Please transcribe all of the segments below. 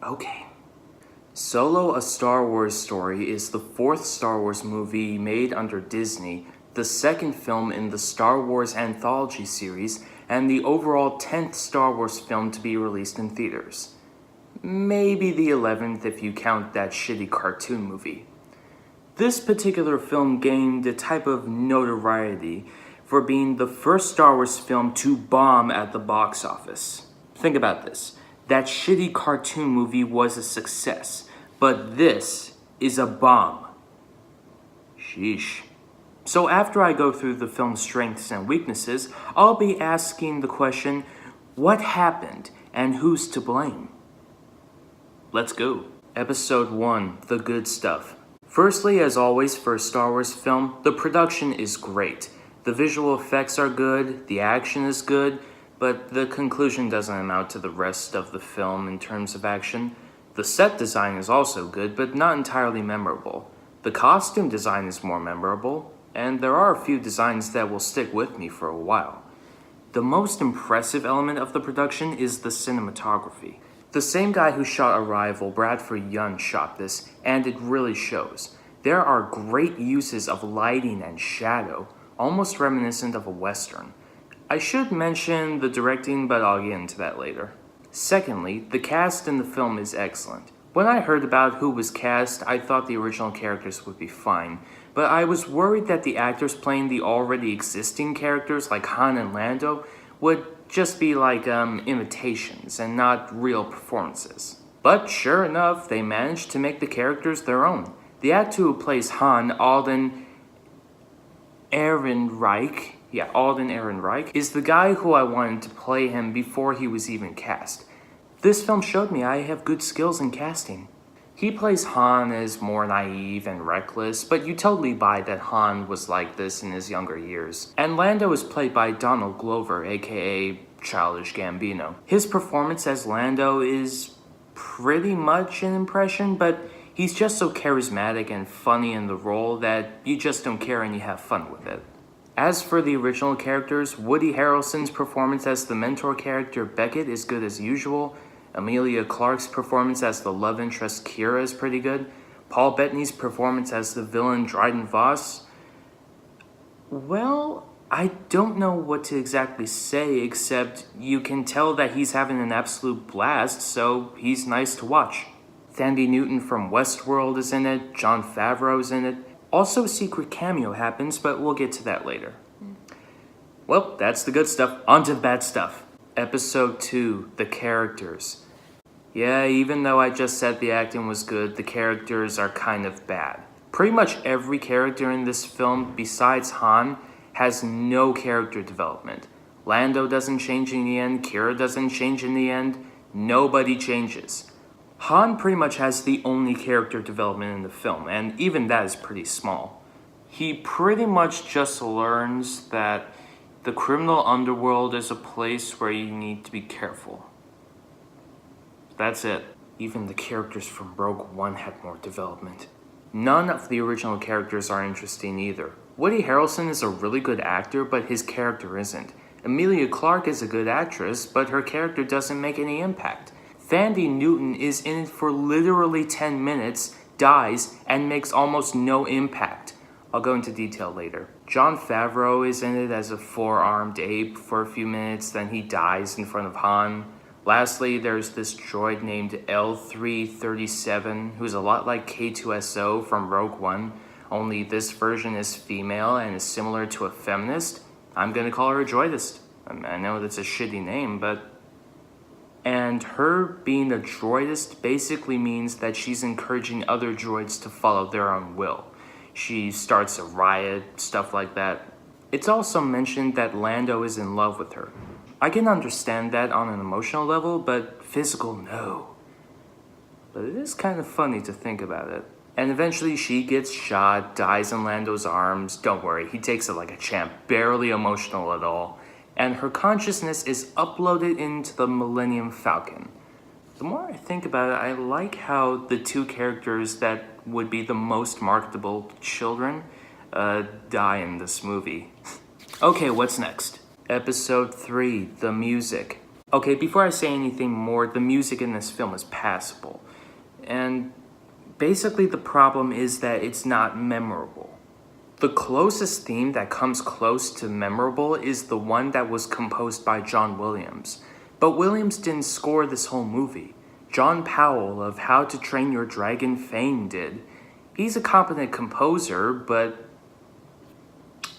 Okay. Solo: A Star Wars Story is the fourth Star Wars movie made under Disney, the second film in the Star Wars anthology series, and the overall 10th Star Wars film to be released in theaters. Maybe the 11th if you count that shitty cartoon movie. This particular film gained a type of notoriety for being the first Star Wars film to bomb at the box office. Think about this. That shitty cartoon movie was a success, but this is a bomb. Sheesh. So after I go through the film's strengths and weaknesses, I'll be asking the question, what happened and who's to blame? Let's go. Episode 1, The Good Stuff. Firstly, as always for a Star Wars film, the production is great. The visual effects are good, the action is good, but the conclusion doesn't amount to the rest of the film in terms of action. The set design is also good, but not entirely memorable. The costume design is more memorable, and there are a few designs that will stick with me for a while. The most impressive element of the production is the cinematography. The same guy who shot Arrival, Bradford Young, shot this, and it really shows. There are great uses of lighting and shadow, almost reminiscent of a Western. I should mention the directing, but I'll get into that later. Secondly, the cast in the film is excellent. When I heard about who was cast, I thought the original characters would be fine, but I was worried that the actors playing the already existing characters like Han and Lando would just be like imitations and not real performances. But sure enough, they managed to make the characters their own. The actor who plays Han, Alden Ehrenreich, is the guy who I wanted to play him before he was even cast. This film showed me I have good skills in casting. He plays Han as more naive and reckless, but you totally buy that Han was like this in his younger years. And Lando is played by Donald Glover, aka Childish Gambino. His performance as Lando is pretty much an impression, but he's just so charismatic and funny in the role that you just don't care and you have fun with it. As for the original characters, Woody Harrelson's performance as the mentor character Beckett is good as usual. Emilia Clarke's performance as the love interest Kira is pretty good. Paul Bettany's performance as the villain Dryden Voss, well, I don't know what to exactly say except you can tell that he's having an absolute blast, so he's nice to watch. Thandie Newton from Westworld is in it, Jon Favreau's in it. Also, a secret cameo happens, but we'll get to that later. Well, that's the good stuff. On to the bad stuff. Episode 2, The Characters. Yeah, even though I just said the acting was good, the characters are kind of bad. Pretty much every character in this film, besides Han, has no character development. Lando doesn't change in the end, Kira doesn't change in the end, nobody changes. Han pretty much has the only character development in the film, and even that is pretty small. He pretty much just learns that the criminal underworld is a place where you need to be careful. That's it. Even the characters from Rogue One had more development. None of the original characters are interesting either. Woody Harrelson is a really good actor, but his character isn't. Emilia Clarke is a good actress, but her character doesn't make any impact. Thandie Newton is in it for literally 10 minutes, dies, and makes almost no impact. I'll go into detail later. Jon Favreau is in it as a four-armed ape for a few minutes, then he dies in front of Han. Lastly, there's this droid named L337, who's a lot like K2SO from Rogue One. only this version is female and is similar to a feminist. I'm gonna call her a droidist. I know that's a shitty name, but... And her being a droidist basically means that she's encouraging other droids to follow their own will. She starts a riot, stuff like that. It's also mentioned that Lando is in love with her. I can understand that on an emotional level, but physical, no. But it is kind of funny to think about it. And eventually she gets shot, dies in Lando's arms. Don't worry, he takes it like a champ, barely emotional at all. And her consciousness is uploaded into the Millennium Falcon. The more I think about it, I like how the two characters that would be the most marketable children die in this movie. Okay, what's next? Episode 3, the music. Okay, before I say anything more, the music in this film is passable. And basically the problem is that it's not memorable. The closest theme that comes close to memorable is the one that was composed by John Williams. But Williams didn't score this whole movie. John Powell of How to Train Your Dragon fame did. He's a competent composer, but...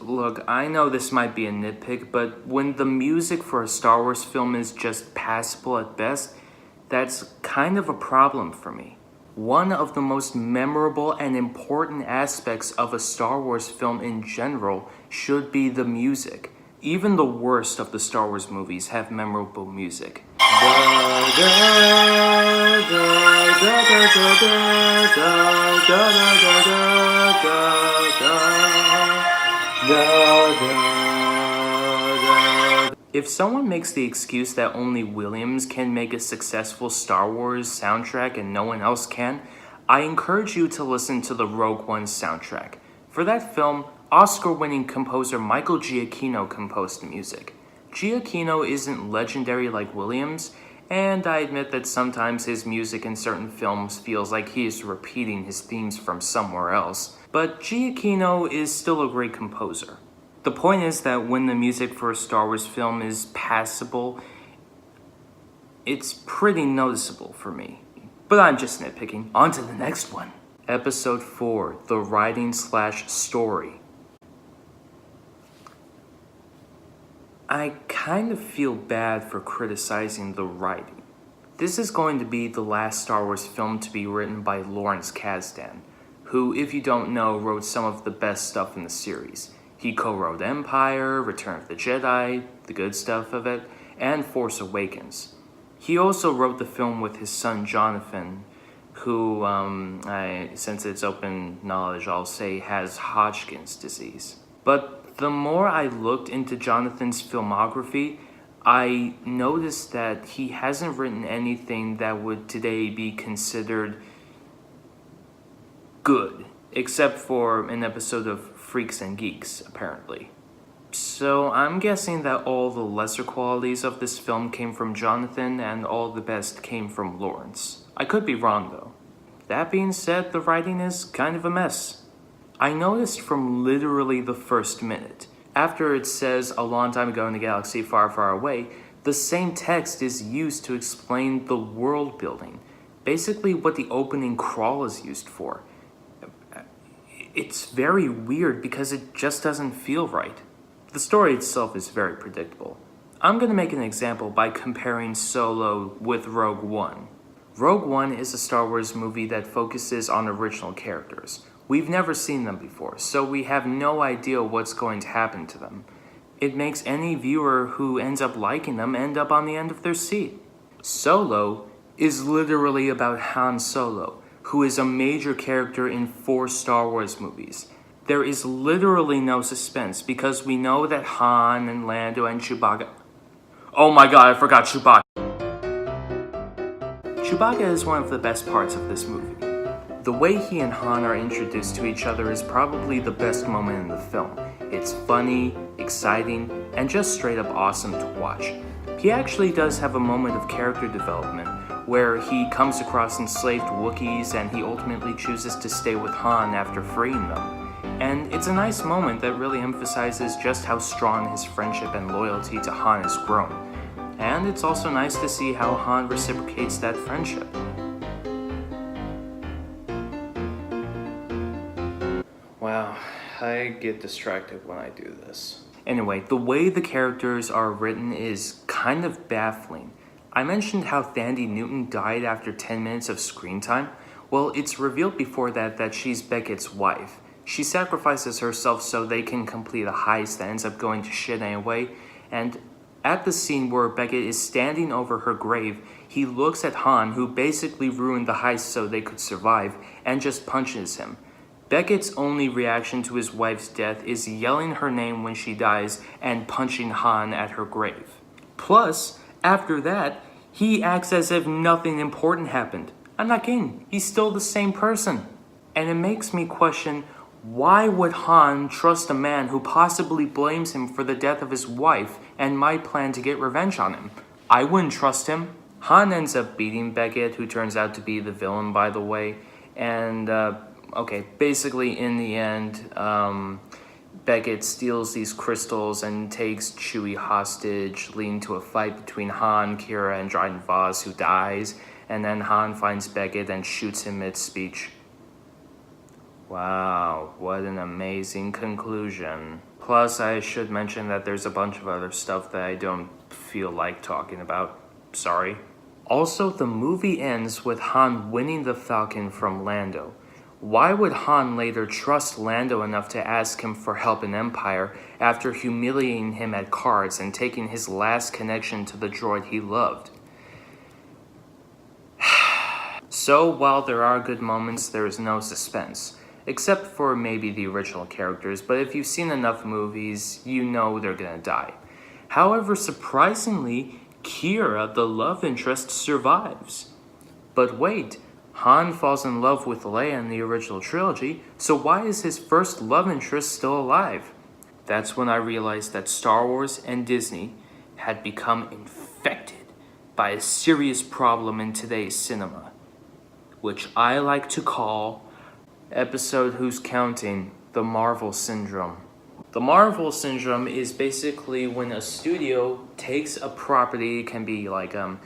Look, I know this might be a nitpick, but when the music for a Star Wars film is just passable at best, that's kind of a problem for me. One of the most memorable and important aspects of a Star Wars film in general should be the music. Even the worst of the Star Wars movies have memorable music. If someone makes the excuse that only Williams can make a successful Star Wars soundtrack and no one else can, I encourage you to listen to the Rogue One soundtrack. For that film, Oscar-winning composer Michael Giacchino composed the music. Giacchino isn't legendary like Williams, and I admit that sometimes his music in certain films feels like he is repeating his themes from somewhere else, but Giacchino is still a great composer. The point is that when the music for a Star Wars film is passable, it's pretty noticeable for me. But I'm just nitpicking. On to the next one. Episode 4, the writing/story. I kind of feel bad for criticizing the writing. This is going to be the last Star Wars film to be written by Lawrence Kasdan, who, if you don't know, wrote some of the best stuff in the series. He co-wrote Empire, Return of the Jedi, the good stuff of it, and Force Awakens. He also wrote the film with his son Jonathan, who, since it's open knowledge, I'll say has Hodgkin's disease. But the more I looked into Jonathan's filmography, I noticed that he hasn't written anything that would today be considered good, except for an episode of Freaks and Geeks, apparently. So I'm guessing that all the lesser qualities of this film came from Jonathan and all the best came from Lawrence. I could be wrong though. That being said, the writing is kind of a mess. I noticed from literally the first minute, after it says a long time ago in a galaxy far, far away, the same text is used to explain the world building, basically what the opening crawl is used for. It's very weird because it just doesn't feel right. The story itself is very predictable. I'm going to make an example by comparing Solo with Rogue One. Rogue One is a Star Wars movie that focuses on original characters. We've never seen them before, so we have no idea what's going to happen to them. It makes any viewer who ends up liking them end up on the end of their seat. Solo is literally about Han Solo, who is a major character in 4 Star Wars movies. There is literally no suspense because we know that Han and Lando and Chewbacca... Oh my god, I forgot Chewbacca. Chewbacca is one of the best parts of this movie. The way he and Han are introduced to each other is probably the best moment in the film. It's funny, exciting, and just straight up awesome to watch. He actually does have a moment of character development where he comes across enslaved Wookiees and he ultimately chooses to stay with Han after freeing them. And it's a nice moment that really emphasizes just how strong his friendship and loyalty to Han has grown. And it's also nice to see how Han reciprocates that friendship. I get distracted when I do this. Anyway, the way the characters are written is kind of baffling. I mentioned how Thandie Newton died after 10 minutes of screen time. Well, it's revealed before that she's Beckett's wife. She sacrifices herself so they can complete a heist that ends up going to shit anyway. And at the scene where Beckett is standing over her grave, he looks at Han, who basically ruined the heist so they could survive, and just punches him. Beckett's only reaction to his wife's death is yelling her name when she dies and punching Han at her grave. Plus, after that, he acts as if nothing important happened. I'm not kidding, he's still the same person. And it makes me question, why would Han trust a man who possibly blames him for the death of his wife and might plan to get revenge on him? I wouldn't trust him. Han ends up beating Beckett, who turns out to be the villain, by the way. And, basically in the end, Beckett steals these crystals and takes Chewie hostage, leading to a fight between Han, Kira, and Dryden Voss, who dies. And then Han finds Beckett and shoots him mid-speech. Wow, what an amazing conclusion. Plus, I should mention that there's a bunch of other stuff that I don't feel like talking about. Sorry. Also, the movie ends with Han winning the Falcon from Lando. Why would Han later trust Lando enough to ask him for help in Empire after humiliating him at cards and taking his last connection to the droid he loved? So, while there are good moments, there is no suspense. Except for maybe the original characters, but if you've seen enough movies, you know they're gonna die. However, surprisingly, Kira, the love interest, survives. But wait, Han falls in love with Leia in the original trilogy, so why is his first love interest still alive? That's when I realized that Star Wars and Disney had become infected by a serious problem in today's cinema, which I like to call episode Who's Counting, the Marvel Syndrome. The Marvel Syndrome is basically when a studio takes a property, it can be like a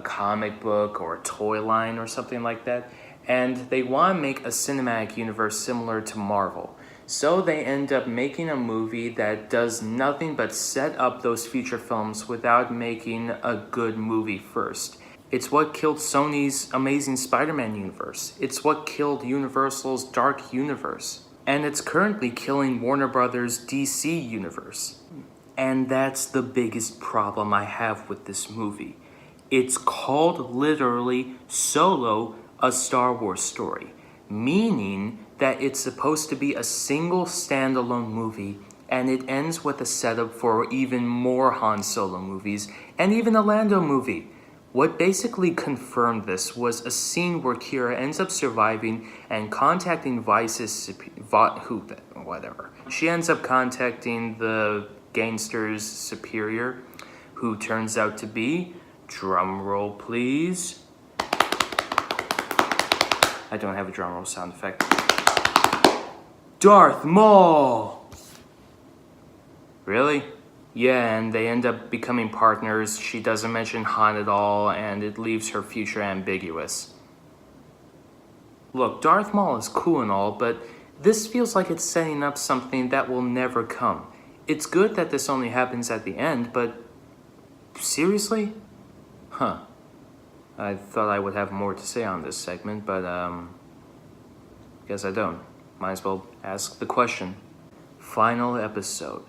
comic book or a toy line or something like that, and they want to make a cinematic universe similar to Marvel. So they end up making a movie that does nothing but set up those future films without making a good movie first. It's what killed Sony's Amazing Spider-Man universe. It's what killed Universal's Dark Universe. And it's currently killing Warner Brothers' DC universe. And that's the biggest problem I have with this movie. It's called literally Solo, a Star Wars story, meaning that it's supposed to be a single standalone movie, and it ends with a setup for even more Han Solo movies and even a Lando movie. What basically confirmed this was a scene where Kira ends up surviving and contacting She ends up contacting the gangster's superior, who turns out to be, drumroll please. I don't have a drumroll sound effect. Darth Maul! Really? Yeah, and they end up becoming partners. She doesn't mention Han at all, and it leaves her future ambiguous. Look, Darth Maul is cool and all, but this feels like it's setting up something that will never come. It's good that this only happens at the end, but seriously? Huh. I thought I would have more to say on this segment, but guess I don't. Might as well ask the question. Final episode.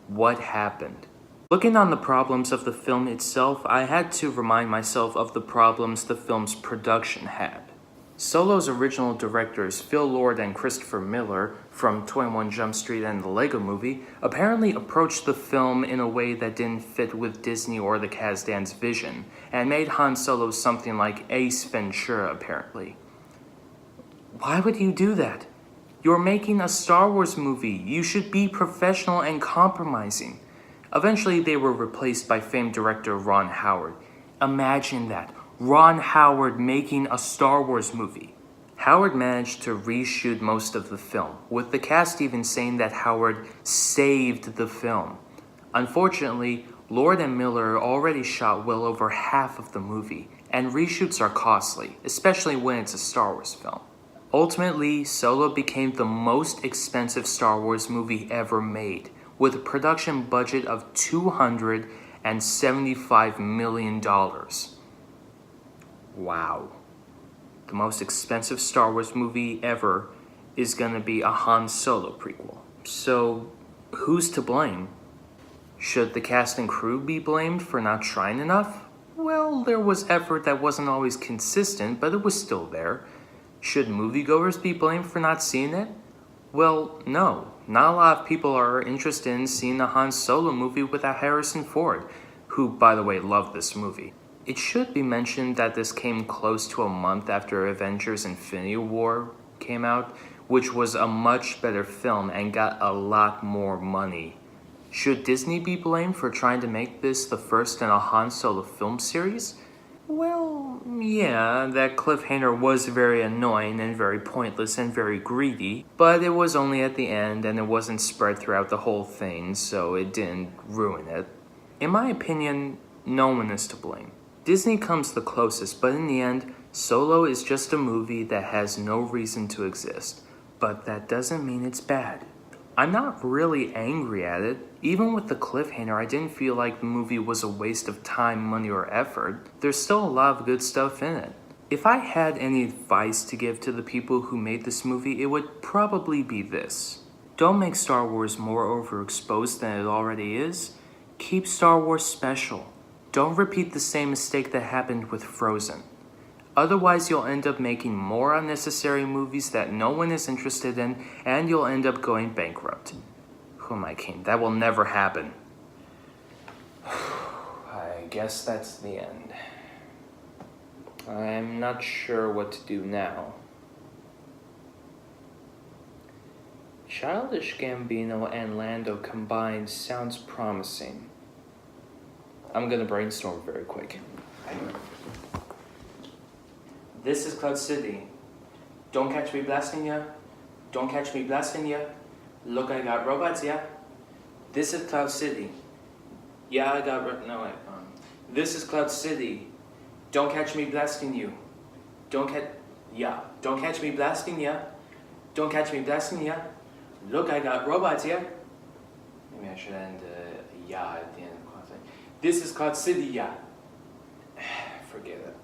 What happened? Looking on the problems of the film itself, I had to remind myself of the problems the film's production had. Solo's original directors, Phil Lord and Christopher Miller, from 21 Jump Street and the Lego Movie, apparently approached the film in a way that didn't fit with Disney or the Kasdan's vision, and made Han Solo something like Ace Ventura, apparently. Why would you do that? You're making a Star Wars movie. You should be professional and compromising. Eventually, they were replaced by famed director Ron Howard. Imagine that. Ron Howard making a Star Wars movie. Howard managed to reshoot most of the film, with the cast even saying that Howard saved the film. Unfortunately, Lord and Miller already shot well over half of the movie, and reshoots are costly, especially when it's a Star Wars film. Ultimately, Solo became the most expensive Star Wars movie ever made, with a production budget of $275 million. Wow. The most expensive Star Wars movie ever is gonna be a Han Solo prequel. So, who's to blame? Should the cast and crew be blamed for not trying enough? Well, there was effort that wasn't always consistent, but it was still there. Should moviegoers be blamed for not seeing it? Well, no. Not a lot of people are interested in seeing a Han Solo movie without Harrison Ford, who, by the way, loved this movie. It should be mentioned that this came close to a month after Avengers Infinity War came out, which was a much better film and got a lot more money. Should Disney be blamed for trying to make this the first in a Han Solo film series? Well, yeah, that cliffhanger was very annoying and very pointless and very greedy, but it was only at the end and it wasn't spread throughout the whole thing, so it didn't ruin it. In my opinion, no one is to blame. Disney comes the closest, but in the end, Solo is just a movie that has no reason to exist. But that doesn't mean it's bad. I'm not really angry at it. Even with the cliffhanger, I didn't feel like the movie was a waste of time, money, or effort. There's still a lot of good stuff in it. If I had any advice to give to the people who made this movie, it would probably be this. Don't make Star Wars more overexposed than it already is. Keep Star Wars special. Don't repeat the same mistake that happened with Frozen. Otherwise, you'll end up making more unnecessary movies that no one is interested in, and you'll end up going bankrupt. Who am I kidding? That will never happen. I guess that's the end. I'm not sure what to do now. Childish Gambino and Lando combined sounds promising. I'm gonna brainstorm very quick. This is Cloud City. Don't catch me blasting ya. Don't catch me blasting ya. Look, I got robots, yeah. This is Cloud City. Yeah, I got This is Cloud City. Don't catch me blasting you. Don't catch me blasting ya. Don't catch me blasting ya. Look, I got robots, yeah. Maybe I should end yeah at the end of Cloud City. This is Cloud City, yeah. Forget it.